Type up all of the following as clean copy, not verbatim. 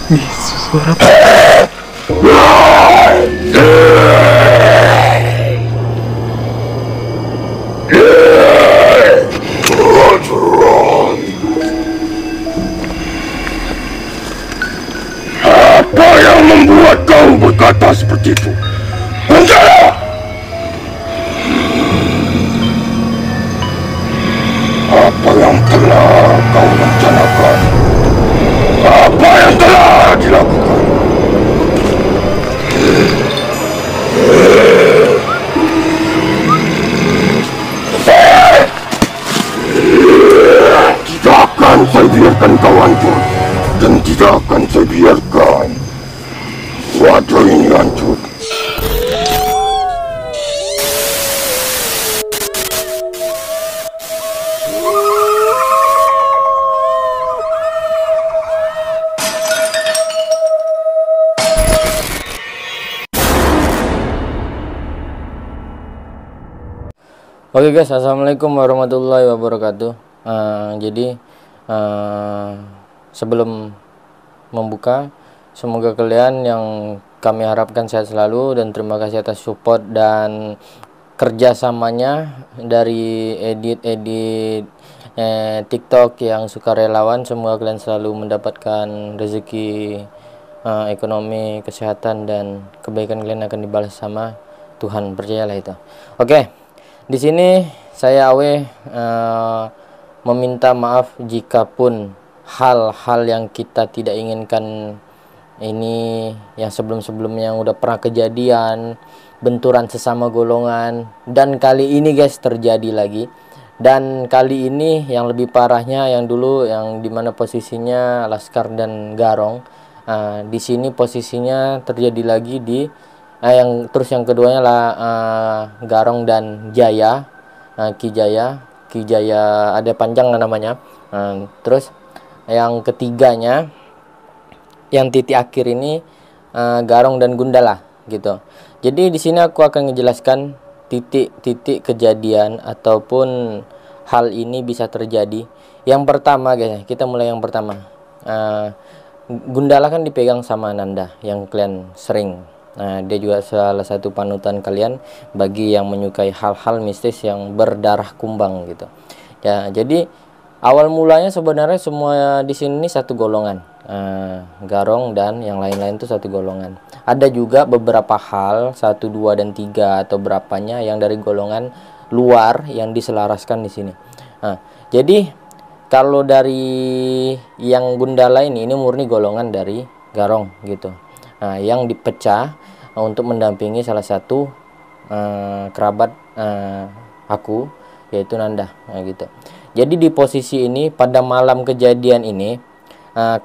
Ih, suara apa? Apa yang membuat kau berkata seperti itu? Gundala! Apa yang telah kau rencanakan? Apa yang telah dilakukan? Tidak akan saya biarkan kau hancur. Dan tidak akan saya biarkan wadah ini hancur. Oke guys, assalamualaikum warahmatullahi wabarakatuh. Jadi sebelum membuka, semoga kalian yang kami harapkan sehat selalu dan terima kasih atas support dan kerjasamanya dari edit TikTok yang sukarelawan. Semoga kalian selalu mendapatkan rezeki, ekonomi, kesehatan, dan kebaikan kalian akan dibalas sama Tuhan, percayalah itu. Oke. Di sini saya Awe meminta maaf jika pun hal-hal yang kita tidak inginkan ini yang sebelum-sebelumnya yang udah pernah kejadian, benturan sesama golongan, dan kali ini guys terjadi lagi. Dan kali ini yang lebih parahnya yang dulu yang dimana posisinya Laskar dan Garong, di sini posisinya terjadi lagi di yang keduanya lah Garong dan Jaya, Ki Jaya ada panjang namanya. Terus yang ketiganya yang titik akhir ini Garong dan Gundala gitu. Jadi di sini aku akan menjelaskan titik-titik kejadian ataupun hal ini bisa terjadi. Yang pertama guys, kita mulai yang pertama. Gundala kan dipegang sama Nanda yang kalian sering. Dia juga salah satu panutan kalian bagi yang menyukai hal-hal mistis yang berdarah kumbang gitu. Ya, jadi awal mulanya sebenarnya semua di sini satu golongan. Garong dan yang lain-lain itu satu golongan. Ada juga beberapa hal 1, 2 dan 3 atau berapanya yang dari golongan luar yang diselaraskan di sini. Jadi kalau dari yang Gundala ini murni golongan dari Garong gitu. Yang dipecah untuk mendampingi salah satu kerabat aku yaitu Nanda gitu. Jadi di posisi ini pada malam kejadian ini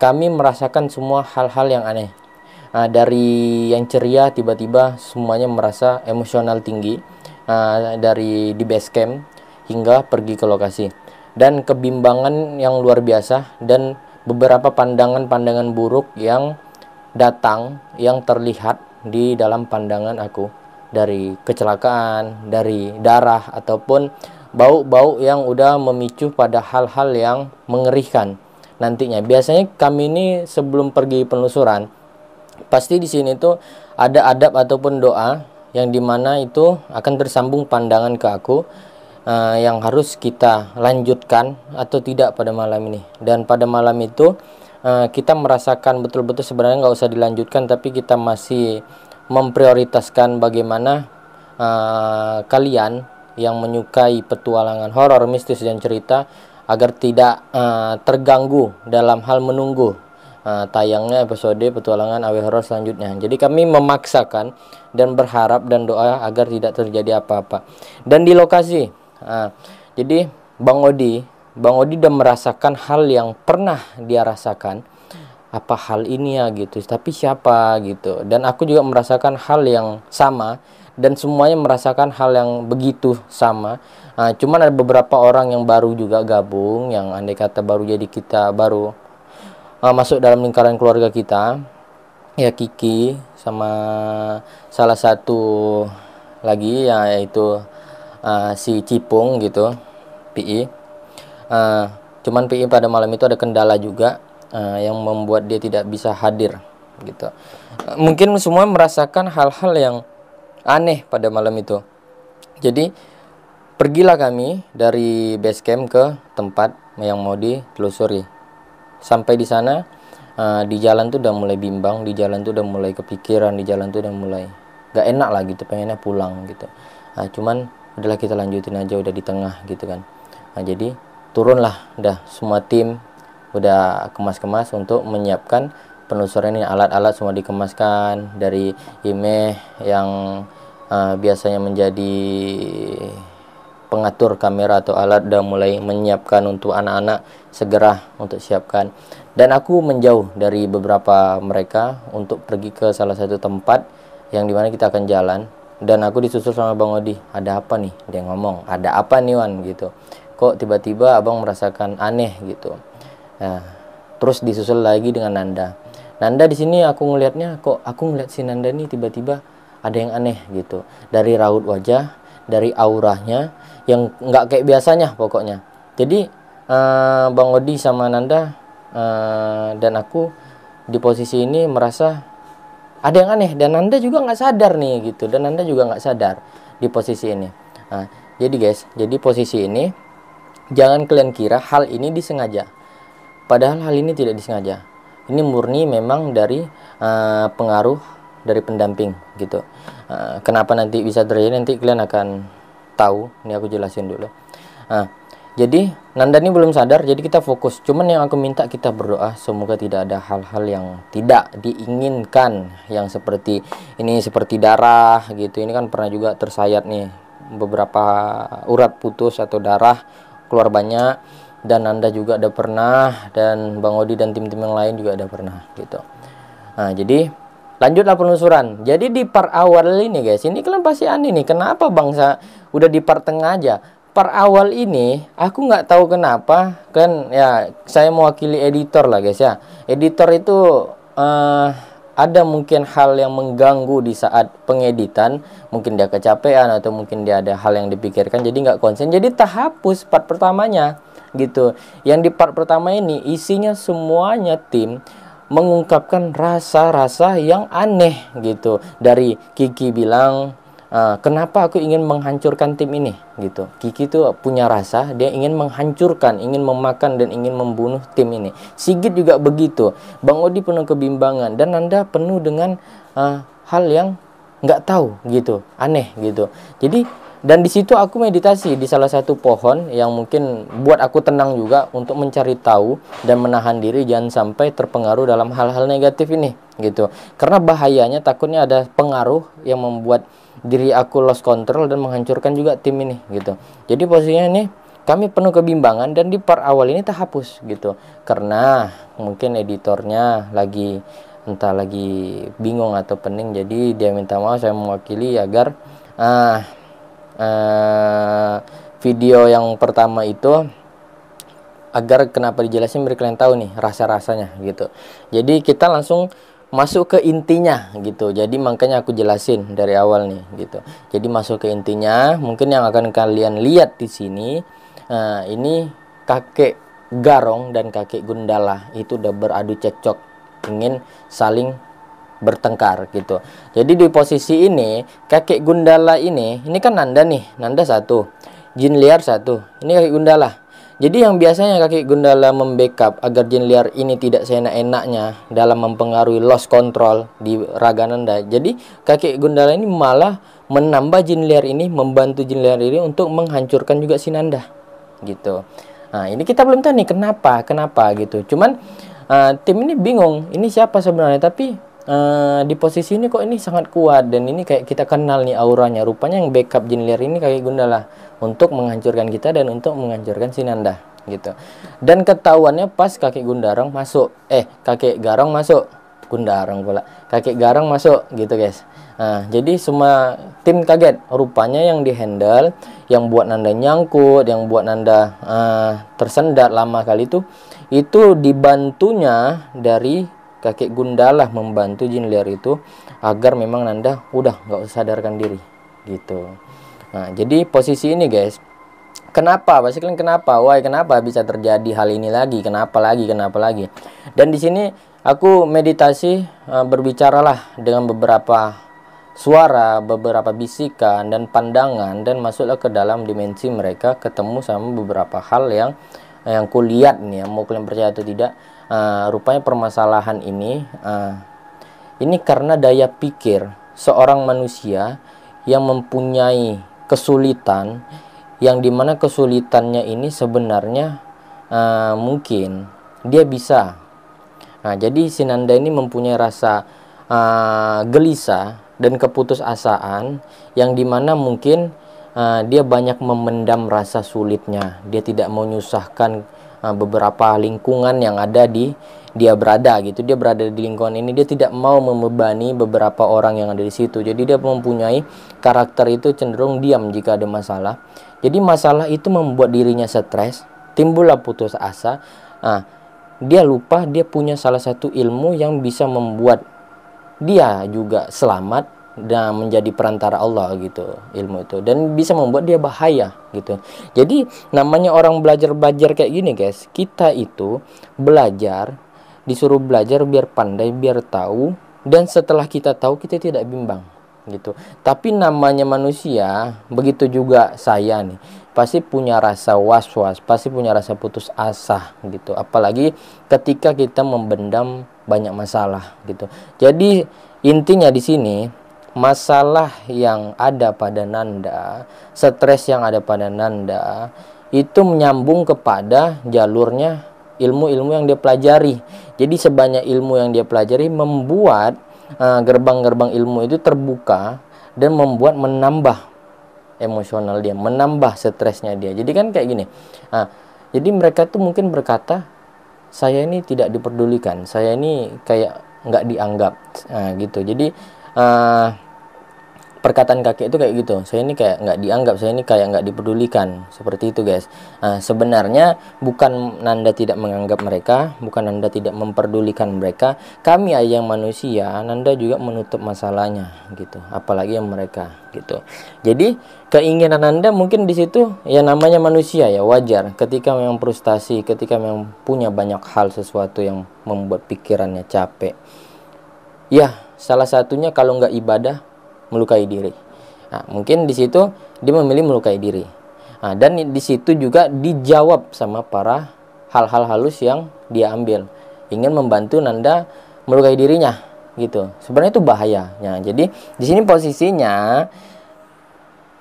kami merasakan semua hal-hal yang aneh. Dari yang ceria tiba-tiba semuanya merasa emosional tinggi, dari di base camp hingga pergi ke lokasi, dan kebimbangan yang luar biasa dan beberapa pandangan-pandangan buruk yang datang yang terlihat di dalam pandangan aku, dari kecelakaan, dari darah ataupun bau-bau yang udah memicu pada hal-hal yang mengerikan nantinya. Biasanya kami ini sebelum pergi penelusuran pasti di sini tuh ada adab ataupun doa yang dimana itu akan tersambung pandangan ke aku yang harus kita lanjutkan atau tidak pada malam ini. Dan pada malam itu kita merasakan betul-betul sebenarnya nggak usah dilanjutkan, tapi kita masih memprioritaskan bagaimana kalian yang menyukai petualangan horor, mistis dan cerita agar tidak terganggu dalam hal menunggu tayangnya episode petualangan AW horor selanjutnya. Jadi kami memaksakan dan berharap dan doa agar tidak terjadi apa-apa. Dan di lokasi, jadi Bang Odi udah merasakan hal yang pernah dia rasakan. Apa hal ini ya gitu, tapi siapa gitu. Dan aku juga merasakan hal yang sama, dan semuanya merasakan hal yang begitu sama. Cuman ada beberapa orang yang baru juga gabung, yang andai kata baru jadi kita baru masuk dalam lingkaran keluarga kita, ya Kiki sama salah satu lagi yaitu si Cipung gitu, PI. Cuman PI pada malam itu ada kendala juga. yang membuat dia tidak bisa hadir gitu. Mungkin semua merasakan hal-hal yang aneh pada malam itu. Jadi pergilah kami dari base camp ke tempat yang mau ditelusuri. Sampai di sana, di jalan tuh udah mulai bimbang, di jalan tuh udah mulai kepikiran, di jalan tuh udah mulai gak enak lah gitu, pengennya pulang gitu. Cuman udahlah kita lanjutin aja, udah di tengah gitu kan. Jadi turunlah, udah semua tim udah kemas-kemas untuk menyiapkan penelusuran ini. Alat-alat semua dikemaskan, dari IMEI yang biasanya menjadi pengatur kamera atau alat udah mulai menyiapkan untuk anak-anak segera untuk siapkan. Dan aku menjauh dari beberapa mereka untuk pergi ke salah satu tempat yang dimana kita akan jalan. Dan aku disusul sama Bang Odi. Ada apa nih? Dia ngomong, ada apa nih Wan gitu. Kok tiba-tiba abang merasakan aneh gitu. Nah, terus disusul lagi dengan Nanda. Nanda di sini aku ngelihatnya, kok aku ngeliat si Nanda nih tiba-tiba ada yang aneh gitu. Dari raut wajah, dari auranya yang nggak kayak biasanya pokoknya. Jadi Bang Odi sama Nanda dan aku di posisi ini merasa ada yang aneh, dan Nanda juga nggak sadar nih gitu, dan Nanda juga nggak sadar di posisi ini. Jadi guys, jadi posisi ini jangan kalian kira hal ini disengaja, padahal hal ini tidak disengaja. Ini murni memang dari pengaruh dari pendamping gitu. Kenapa nanti bisa terjadi, nanti kalian akan tahu. Ini aku jelasin dulu. Jadi Nanda ini belum sadar, jadi kita fokus. Cuman yang aku minta, kita berdoa semoga tidak ada hal-hal yang tidak diinginkan, yang seperti ini, seperti darah gitu. Ini kan pernah juga tersayat nih, beberapa urat putus atau darah keluar banyak, dan Nanda juga ada pernah, dan Bang Odi dan tim-tim yang lain juga ada pernah gitu. Jadi lanjutlah penelusuran. Jadi di part awal ini guys, ini kalian pasti aneh nih, kenapa bangsa udah di part tengah aja. Part awal ini aku nggak tahu kenapa kan, ya saya mewakili editor lah guys ya. Editor itu ada mungkin hal yang mengganggu di saat pengeditan, mungkin dia kecapean atau mungkin dia ada hal yang dipikirkan, jadi nggak konsen, jadi tak hapus part pertamanya gitu. Yang di part pertama ini isinya semuanya tim mengungkapkan rasa-rasa yang aneh gitu. Dari Kiki bilang, kenapa aku ingin menghancurkan tim ini gitu. Kiki tuh punya rasa, dia ingin menghancurkan, ingin memakan dan ingin membunuh tim ini. Sigit juga begitu. Bang Odi penuh kebimbangan, dan Nanda penuh dengan hal yang nggak tahu gitu, aneh gitu. Jadi dan di situ aku meditasi di salah satu pohon yang mungkin buat aku tenang juga untuk mencari tahu dan menahan diri jangan sampai terpengaruh dalam hal-hal negatif ini gitu. Karena bahayanya takutnya ada pengaruh yang membuat diri aku lost control dan menghancurkan juga tim ini gitu. Jadi posisinya ini kami penuh kebimbangan, dan di part awal ini tak hapus gitu. Karena mungkin editornya lagi entah lagi bingung atau pening, jadi dia minta maaf, saya mewakili agar video yang pertama itu agar kenapa dijelasin biar kalian tahu nih rasa-rasanya gitu. Jadi kita langsung masuk ke intinya gitu. Jadi makanya aku jelasin dari awal nih gitu. Jadi masuk ke intinya, mungkin yang akan kalian lihat di sini ini kakek Garong dan kakek Gundala itu udah beradu cekcok, ingin saling bertengkar gitu. Jadi di posisi ini kakek Gundala ini kan Nanda nih, Nanda satu, Jin Liar satu, ini kakek Gundala. Jadi yang biasanya kakek Gundala membackup agar Jin Liar ini tidak seenak-enaknya dalam mempengaruhi lost control di raga Nanda. Jadi kakek Gundala ini malah menambah Jin Liar ini, membantu Jin Liar ini untuk menghancurkan juga si Nanda gitu. Nah ini kita belum tahu nih kenapa gitu. Cuman tim ini bingung, ini siapa sebenarnya, tapi di posisi ini kok ini sangat kuat, dan ini kayak kita kenal nih auranya. Rupanya yang backup Jin Liar ini kayak Gundala untuk menghancurkan kita dan untuk menghancurkan si Nanda gitu. Dan ketahuannya pas kakek Gundarang masuk, kakek Garong masuk, Gundarang pula, kakek Garong masuk gitu guys. Jadi semua tim kaget, rupanya yang dihandle, yang buat Nanda nyangkut, yang buat Nanda tersendat lama kali itu dibantunya dari kakek Gundala, membantu Jin Liar itu agar memang Nanda udah nggak usah sadarkan diri gitu. Nah jadi posisi ini guys, Kenapa? Pasti kalian kenapa? Why, kenapa bisa terjadi hal ini lagi? Kenapa lagi? Kenapa lagi? Dan di sini aku meditasi, berbicaralah dengan beberapa suara, beberapa bisikan dan pandangan, dan masuklah ke dalam dimensi mereka, ketemu sama beberapa hal yang kulihat nih, mau kalian percaya atau tidak. Rupanya permasalahan ini karena daya pikir seorang manusia yang mempunyai kesulitan, yang dimana kesulitannya ini sebenarnya mungkin dia bisa. Jadi si Nanda ini mempunyai rasa gelisah dan keputusasaan, yang dimana mungkin dia banyak memendam rasa sulitnya. Dia tidak mau menyusahkan beberapa lingkungan yang ada dia berada gitu. Dia berada di lingkungan ini, dia tidak mau membebani beberapa orang yang ada di situ. Jadi dia mempunyai karakter itu cenderung diam jika ada masalah. Jadi masalah itu membuat dirinya stres, timbullah putus asa. Dia lupa dia punya salah satu ilmu yang bisa membuat dia juga selamat dan menjadi perantara Allah gitu, ilmu itu, dan bisa membuat dia bahaya gitu. Jadi namanya orang belajar kayak gini guys, kita itu belajar, disuruh belajar biar pandai, biar tahu, dan setelah kita tahu kita tidak bimbang gitu. Tapi namanya manusia, begitu juga saya nih, pasti punya rasa was-was, pasti punya rasa putus asa gitu, apalagi ketika kita membendam banyak masalah gitu. Jadi intinya di sini, masalah yang ada pada Nanda, stres yang ada pada Nanda itu menyambung kepada jalurnya ilmu-ilmu yang dia pelajari. Jadi sebanyak ilmu yang dia pelajari membuat gerbang-gerbang ilmu itu terbuka dan membuat menambah emosional dia, menambah stresnya dia. Jadi kan kayak gini. Jadi mereka tuh mungkin berkata, saya ini tidak diperdulikan, saya ini kayak nggak dianggap, gitu. Jadi perkataan kakek itu kayak gitu, saya ini kayak nggak dianggap, saya ini kayak nggak dipedulikan, seperti itu guys. Sebenarnya bukan Nanda tidak menganggap mereka, bukan Nanda tidak memperdulikan mereka. Kami aja yang manusia, Nanda juga menutup masalahnya gitu, apalagi yang mereka gitu. Jadi keinginan Nanda mungkin di situ, ya namanya manusia ya, wajar ketika memang frustasi, ketika memang punya banyak hal, sesuatu yang membuat pikirannya capek. Ya salah satunya kalau nggak ibadah, melukai diri. Mungkin di situ dia memilih melukai diri. Dan di situ juga dijawab sama para hal-hal halus yang dia ambil, ingin membantu Nanda melukai dirinya gitu. Sebenarnya itu bahayanya. Jadi di sini posisinya,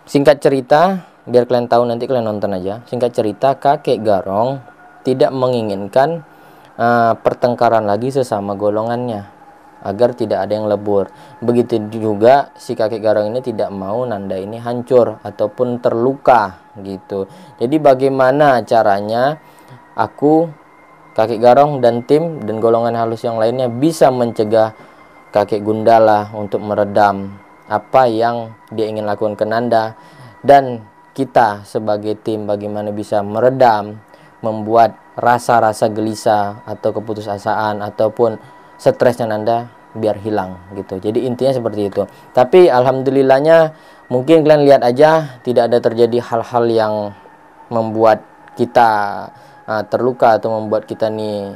singkat cerita, biar kalian tahu, nanti kalian nonton aja. Singkat cerita, kakek Garong tidak menginginkan pertengkaran lagi sesama golongannya, agar tidak ada yang lebur. Begitu juga si kakek Garong ini tidak mau Nanda ini hancur ataupun terluka gitu. Jadi bagaimana caranya aku, kakek Garong dan tim dan golongan halus yang lainnya bisa mencegah kakek Gundala untuk meredam apa yang dia ingin lakukan ke Nanda, dan kita sebagai tim bagaimana bisa meredam, membuat rasa-rasa gelisah atau keputusasaan ataupun stresnya Nanda biar hilang gitu. Jadi intinya seperti itu. Tapi alhamdulillahnya mungkin kalian lihat aja, tidak ada terjadi hal-hal yang membuat kita terluka atau membuat kita nih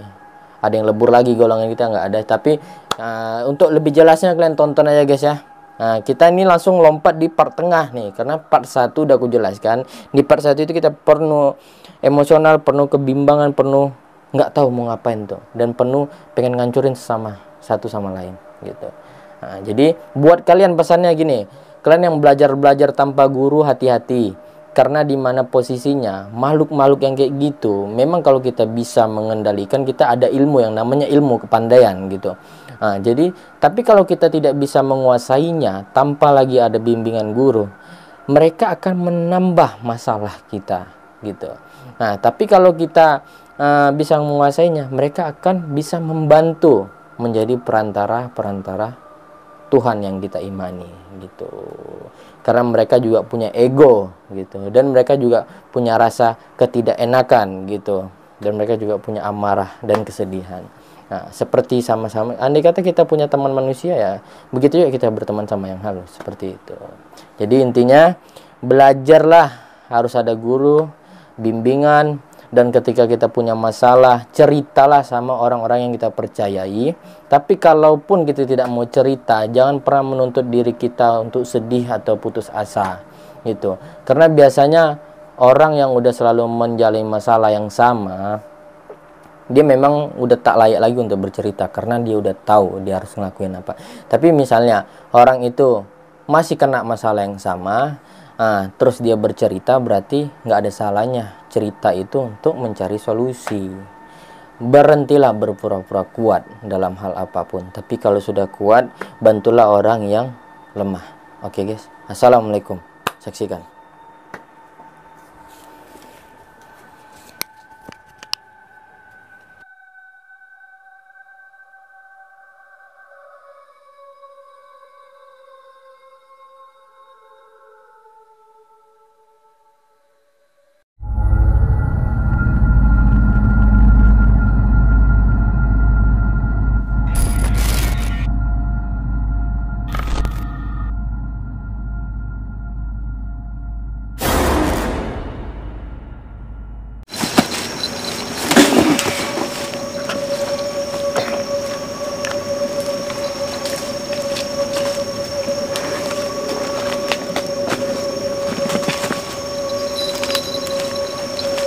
ada yang lebur lagi, golongan kita nggak ada. Tapi untuk lebih jelasnya kalian tonton aja guys ya. Kita ini langsung lompat di part tengah nih, karena part 1 udah aku jelaskan. Di part 1 itu kita penuh emosional, penuh kebimbangan, penuh nggak tahu mau ngapain tuh, dan penuh pengen ngancurin satu sama lain gitu. Jadi buat kalian pesannya gini, kalian yang belajar tanpa guru, hati-hati, karena di mana posisinya makhluk-makhluk yang kayak gitu, memang kalau kita bisa mengendalikan, kita ada ilmu yang namanya ilmu kepandaian gitu. Jadi tapi kalau kita tidak bisa menguasainya tanpa lagi ada bimbingan guru, mereka akan menambah masalah kita gitu. Tapi kalau kita bisa menguasainya, mereka akan bisa membantu menjadi perantara Tuhan yang kita imani gitu. Karena mereka juga punya ego gitu, dan mereka juga punya rasa ketidakenakan gitu, dan mereka juga punya amarah dan kesedihan. Seperti sama-sama, andai kata kita punya teman manusia, ya begitu juga kita berteman sama yang halus, seperti itu. Jadi intinya belajarlah, harus ada guru, bimbingan. Dan ketika kita punya masalah, ceritalah sama orang-orang yang kita percayai. Tapi kalaupun kita tidak mau cerita, jangan pernah menuntut diri kita untuk sedih atau putus asa gitu. Karena biasanya orang yang udah selalu menjalani masalah yang sama, dia memang udah tak layak lagi untuk bercerita, karena dia udah tahu dia harus ngelakuin apa. Tapi misalnya orang itu masih kena masalah yang sama, terus dia bercerita, berarti nggak ada salahnya cerita itu untuk mencari solusi. Berhentilah berpura-pura kuat dalam hal apapun, tapi kalau sudah kuat, bantulah orang yang lemah. Oke guys, assalamualaikum. Saksikan.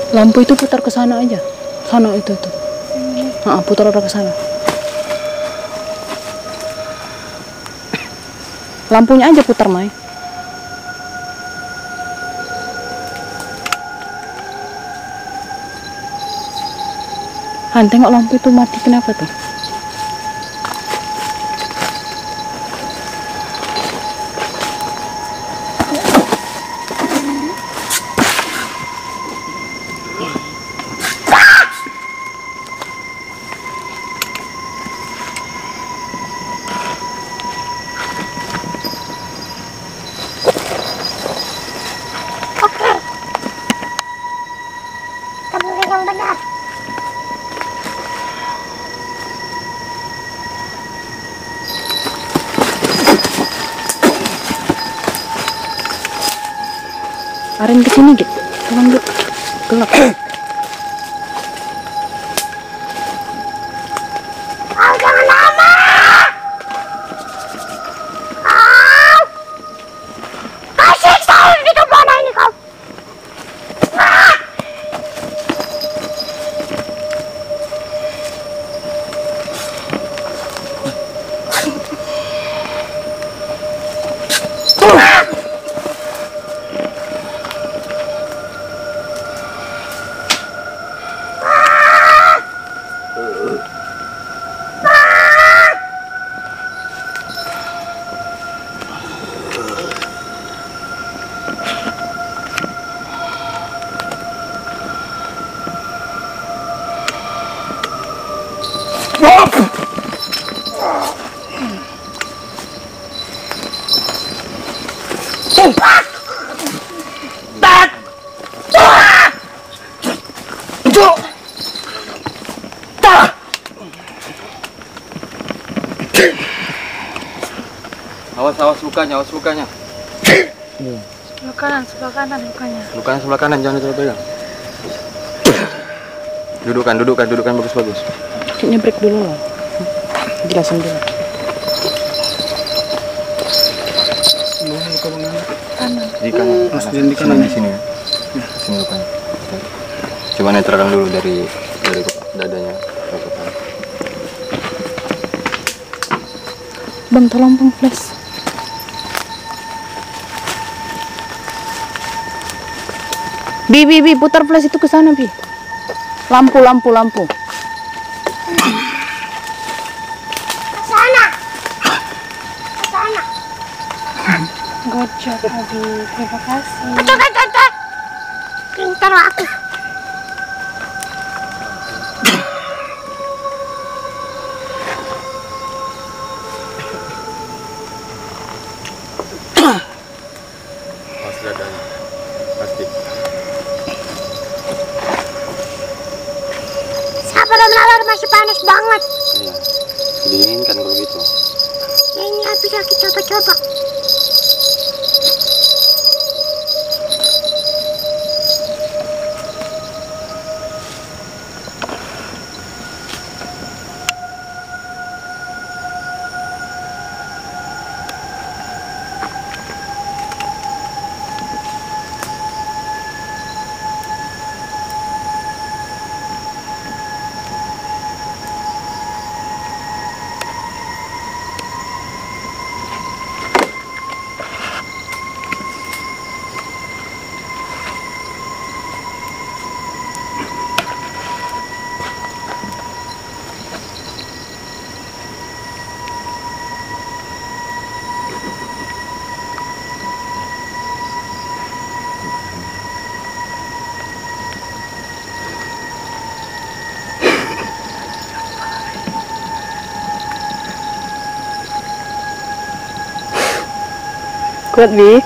Lampu itu putar ke sana aja. Sana itu tuh. Putar arah ke sana. Lampunya aja putar, Mai. Han, tengok lampu itu mati kenapa tuh? Yang benar. Arin kesini, Git. Tolong, Git. Gelap. Jangan lama. Kasih tahu di kemana ini kau. Awas lukanya, awas lukanya. Sebelah kanan lukanya. Lukanya sebelah kanan, jangan terlalu pegang. Dudukan bagus-bagus. Kayaknya break dulu lah. Jelasin dulu. Luka mana? Kanan. Di kanan. Di kanan di sini ya. Sini lukanya. Coba netralkan dulu dari dadanya ke kepala. Bang, tolong bang, flash. Bi, putar flash itu ke sana, Bi. Lampu. Ke sana. Gojek, Abi. Terima kasih. Cepat. Pintar aku. Awas dadanya. Pasti. Sabar masih panas banget. Iya. Dinginkan kalau gitu. Ya, ini api lagi coba. Kuat, Bi.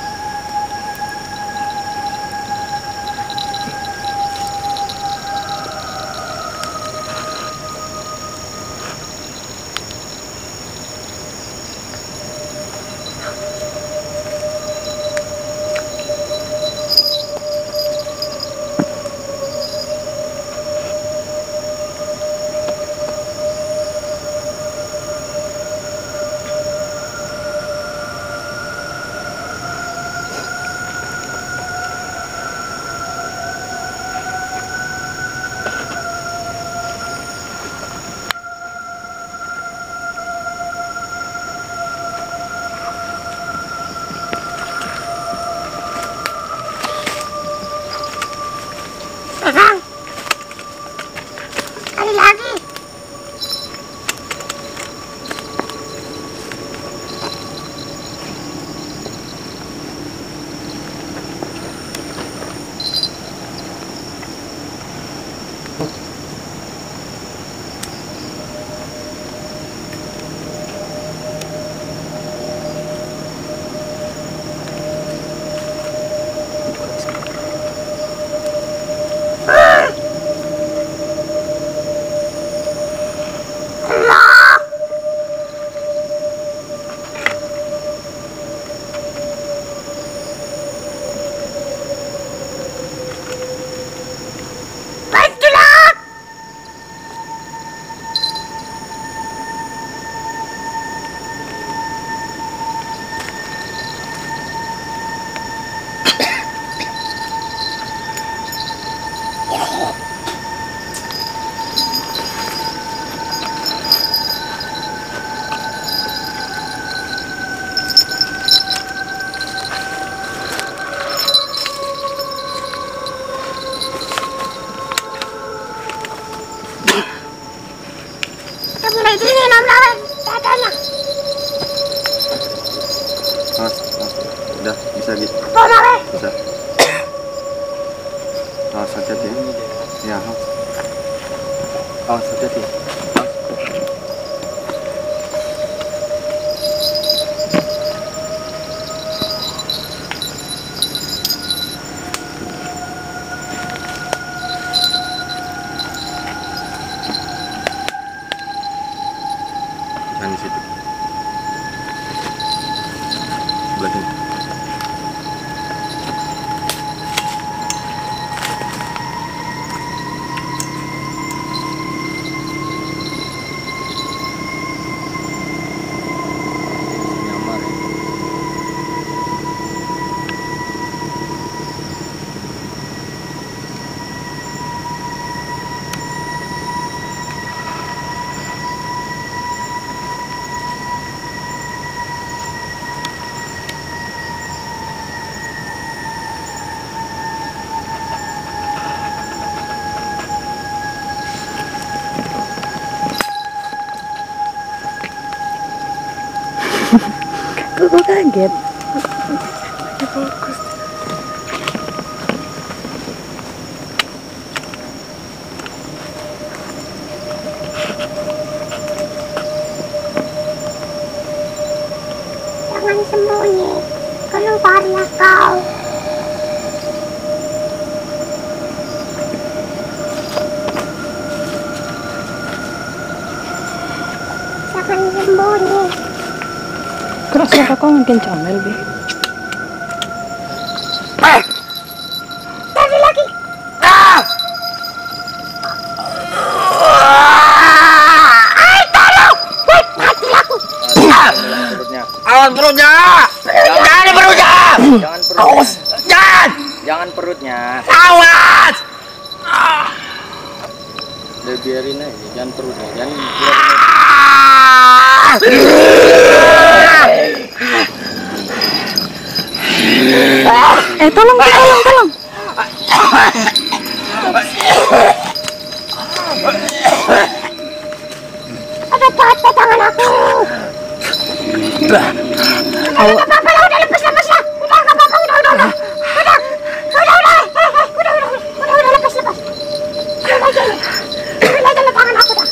Bang, kali lagi. Bantulah. Mulai dingin om dadanya. Mas, udah bisa gitu. Apa nawe? Bisa. Awas hati-hati ya. Ya, awas hati-hati. Jangan di situ. Sebelah sini. Nyamar ya. Kok gue kaget? Jangan sembunyi. Keluarlah kau. Jangan sembunyi. Kok suara kau makin comel, Bi? Tadi lagi. Perutnya. Awas perutnya! Jangan perutnya! Jangan perutnya. Jangan! Jangan perutnya. Awas! Udah biarin aja, jangan perutnya. Jangan Tolong, tolong. Ada patah tangan aku. Udah nggak apa-apa lah, udah lepas lah. Udah nggak apa-apa, udah lepas. Udah aja tangan aku dah.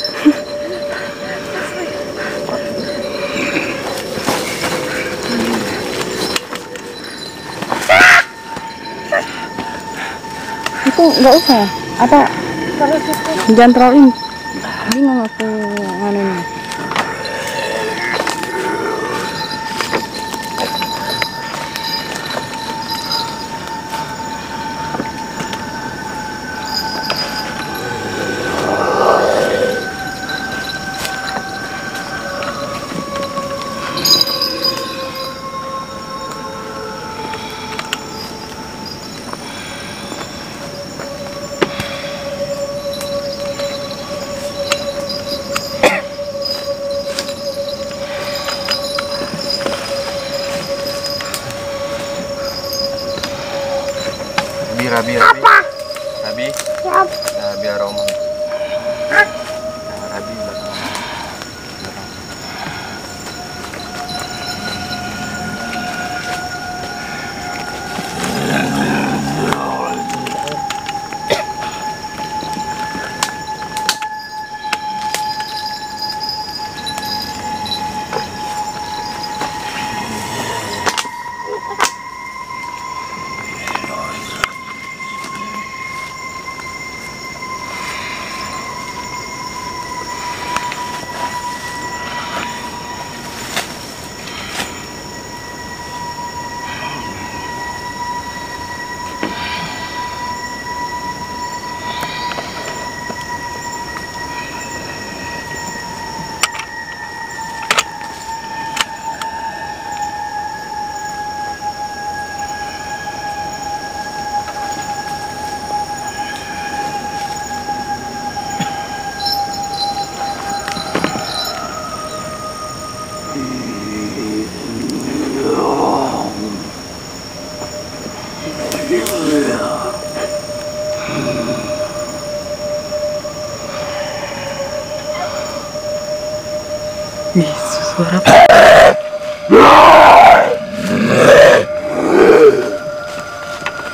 nggak usah. Apa? Jangan terlalu ini. Bingung aku nganunya. Rabi. Apa? Rabi. Ya. Rabi aroma. Hah? Rabi belakang.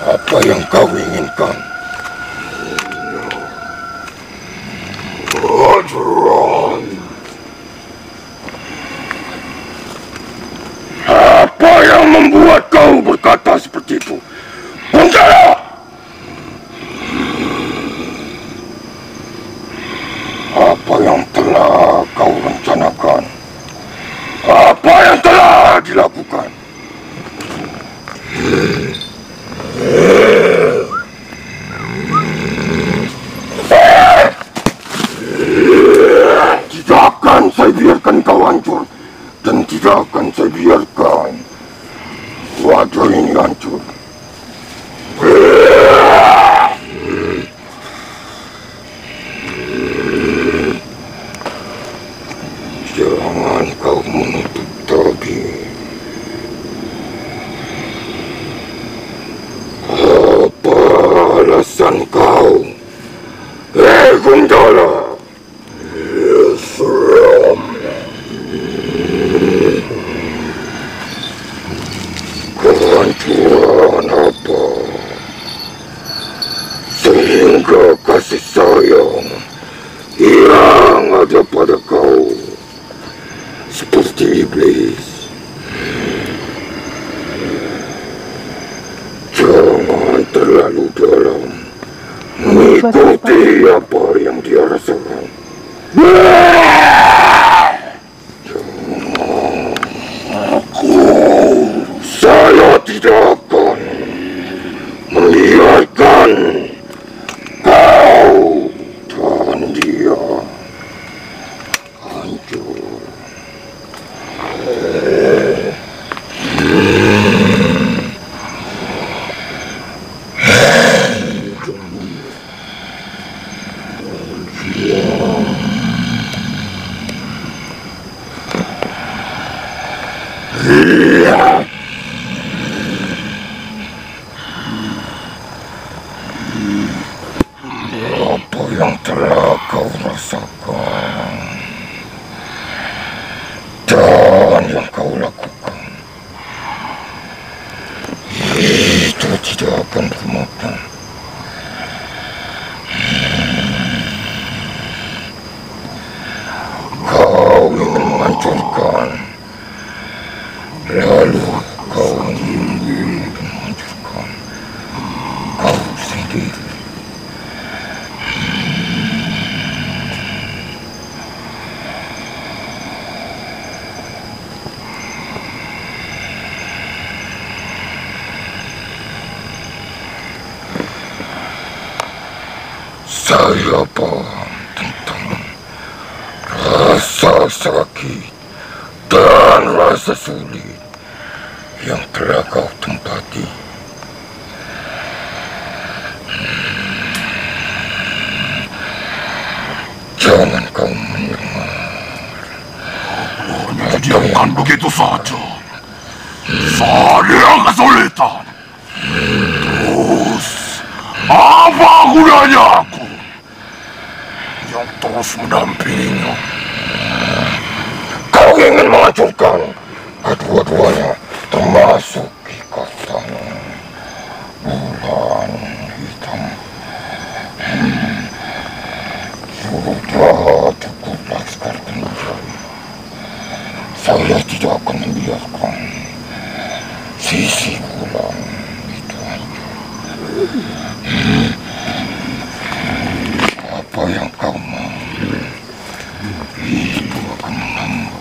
Apa yang kau inginkan? Apa yang membuat kau berkata seperti itu? Bongkarlah! Apa yang telah kau rencanakan? Apa yang telah dilakukan? Tidak akan saya biarkan kau hancur, dan tidak akan saya biarkan wadah ini hancur. Jangan kau menutup tabir. Apa alasan kau? Gundala. Kehancuran apa? Sehingga kasih sayang yang ada pada kau seperti iblis. Jangan terlalu dalam mengikuti apa yang dia rasakan. Saya tidak akan membiarkan kau dan dia hancur. Saya paham tentang rasa sakit dan rasa sulit yang telah kau tempati. Jangan kau mendengar. Hanya diamkan begitu saja. Saya kesulitan. Terus, apa gunanya aku yang terus mendampinginya? Kau ingin menghancurkan kedua-duanya, termasuk ikatan bulan hitam. Sudah cukuplah sekarang. Saya tidak akan membiarkan sisi bulan itu hancur. Apa yang kau mau, itu akan menambah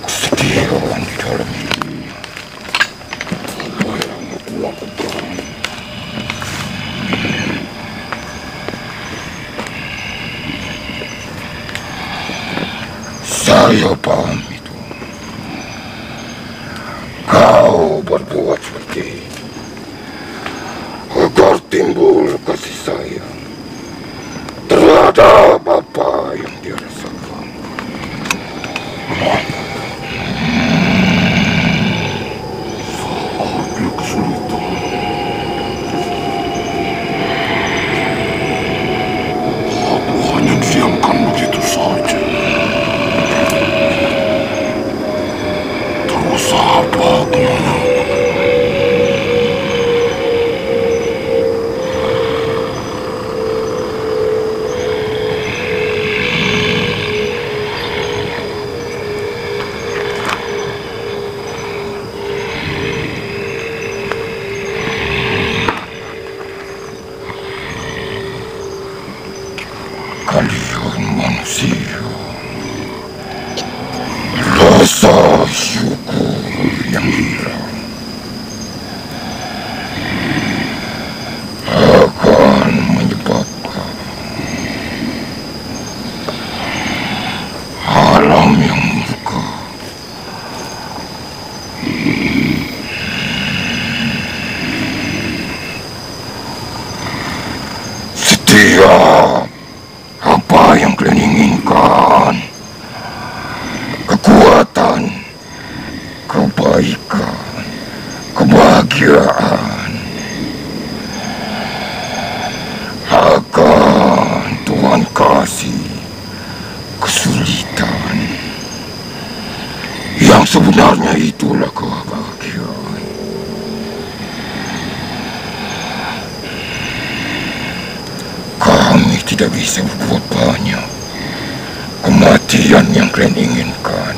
kesedihan di dalam hidupnya. Apa yang aku lakukan? Saya paham itu. Kau berbuat seperti itu agar timbul kasih sayang terhadap apa yang dia rasakan. Saat dia kesulitan, aku hanya diamkan begitu saja. Terus apa gunanya? Kalian manusia, rasa syukur yang hilang akan menyebabkan alam yang murka. Setiap apa yang kalian inginkan, kekuatan, kebaikan, kebahagiaan, akan Tuhan kasih kesulitan. Yang sebenarnya itulah kebahagiaan. Kami tidak bisa berbuat banyak. Kematian yang kalian inginkan,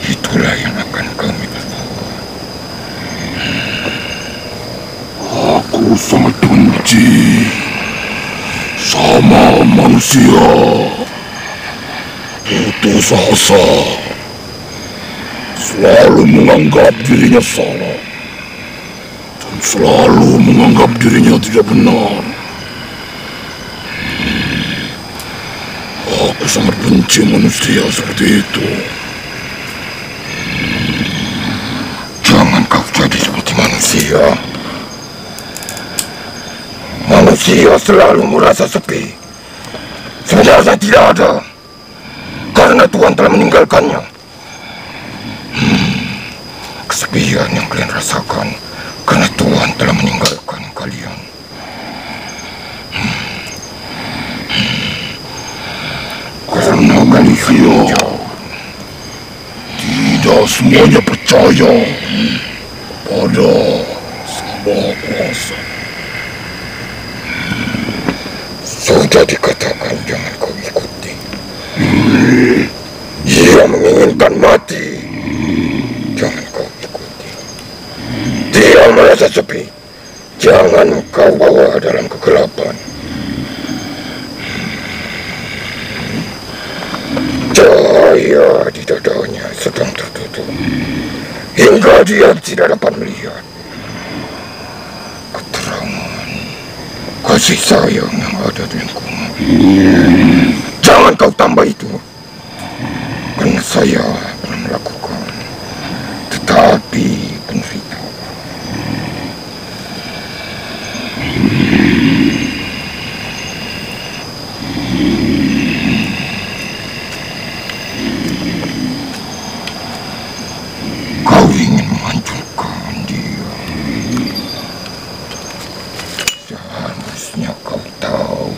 itulah yang akan kami berbuat. Aku sangat benci sama manusia putus asa, selalu menganggap dirinya salah dan selalu menganggap dirinya tidak benar. Aku sangat benci manusia seperti itu. Jangan kau jadi seperti manusia. Manusia selalu merasa sepi. Sebenarnya tidak ada, karena Tuhan telah meninggalkannya. Kesepian yang kalian rasakan karena Tuhan telah meninggalkan kalian. Karena manusia tidak semuanya percaya pada Sang Maha Kuasa. Sudah dikatakan jangan kau ikuti. Dia menginginkan mati. Jangan kau ikuti. Dia merasa sepi. Jangan kau bawa dalam kegelapan. Cahaya di dadanya sedang tertutup hingga dia tidak dapat melihat keterangan kasih sayang yang ada di lingkungan. Jangan kau tambah itu, karena saya pernah melakukan, tetapi penderita. Kau ingin menghancurkan dia. Seharusnya kau tahu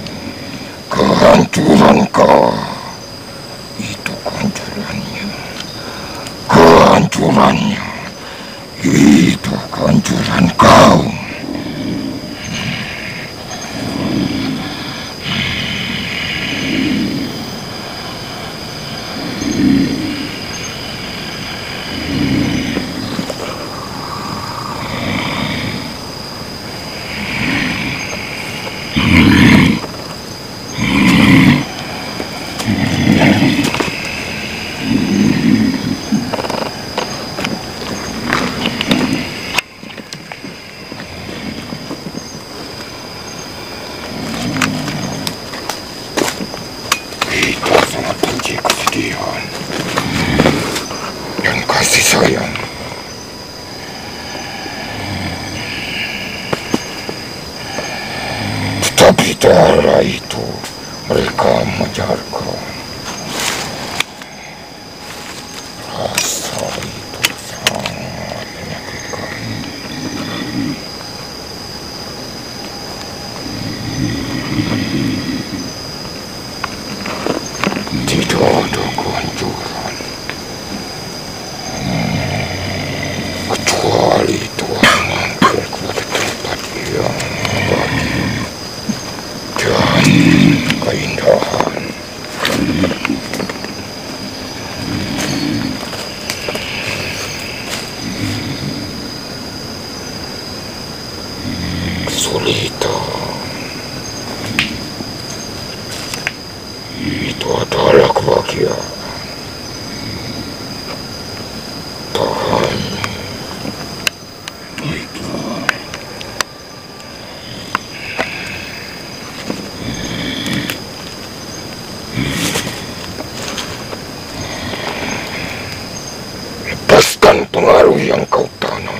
kehancuran kau itu kehancurannya. Kehancurannya itu kehancuran kau. Kita sangat benci kesedihan dan kasih sayang. Tetapi cara itu mereka mengajarkan rasa itu sangat menyakitkan. Tidak ada kehancuran kecuali Tuhan mampir kepada tempat yang abadi dan keindahan. Kesulitan itu adalah kebahagiaan. Tahan. Baiklah. Lepaskan pengaruh yang kau tanam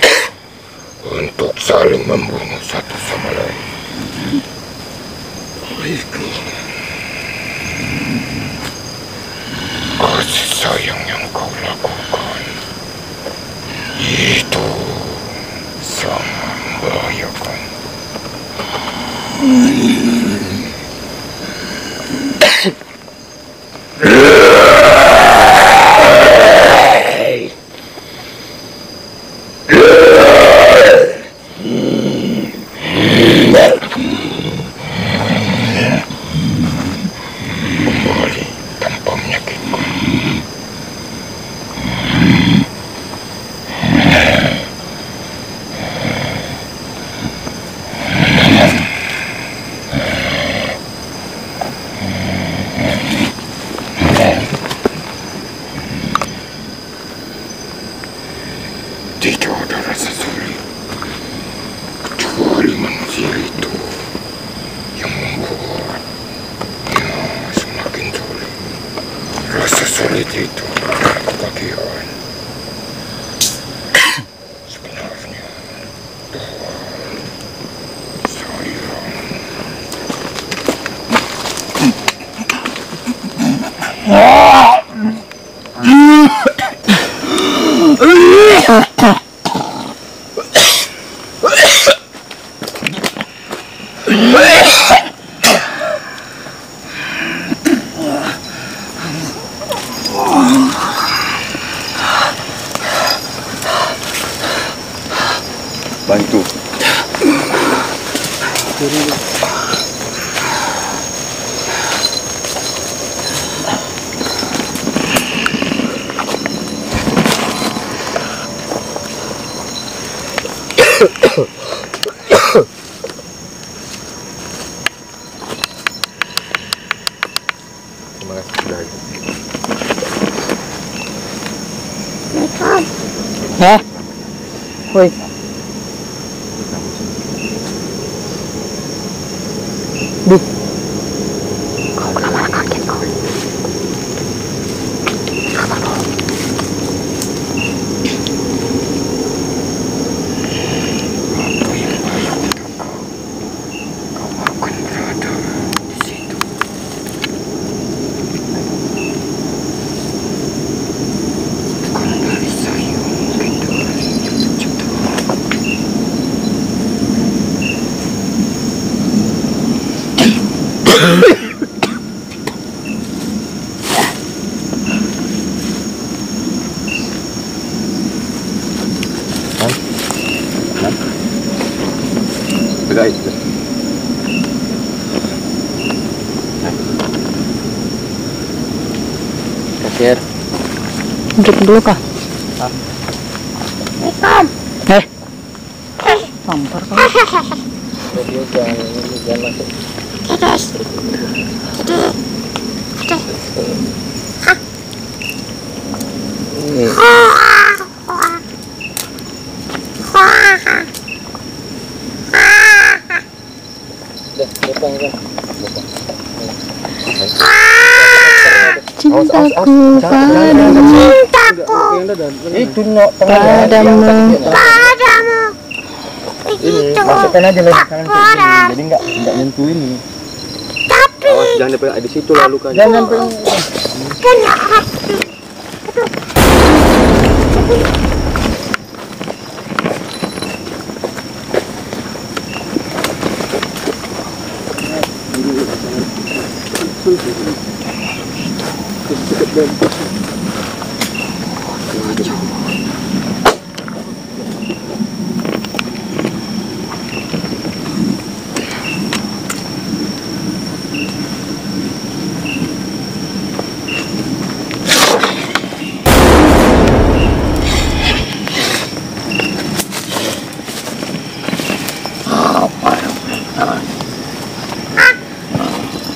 untuk saling membunuh satu sama lain. Baiklah. Kasih sayang yang kau lakukan itu sangat membahayakan. Kembali tanpa menyakitkan. Tidak ada rasa sulit kecuali manusia itu yang membuatnya semakin sulit. Rasa sulit itu adalah kebahagiaan. Sebenarnya Tuhan sayang. Bantu. Terima kasih sudah. Hah? Woi. Kau kenapa kaget kau? Guys, Kasir. Duduk dulu kah? Ikan. Tampar kau. Dia jangan masuk. Kedes. Depan kan. Cintaku padamu. Itu no Padamu. Begitu. masukkan aja lagi tangan ke sini. Orang. Jadi enggak nyentuh ini. Tapi Awas jangan sampai di situ lalu kan. Jangan sampai punya hati.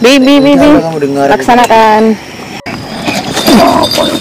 Bibi, Kamu dengar laksanakan. Apa yang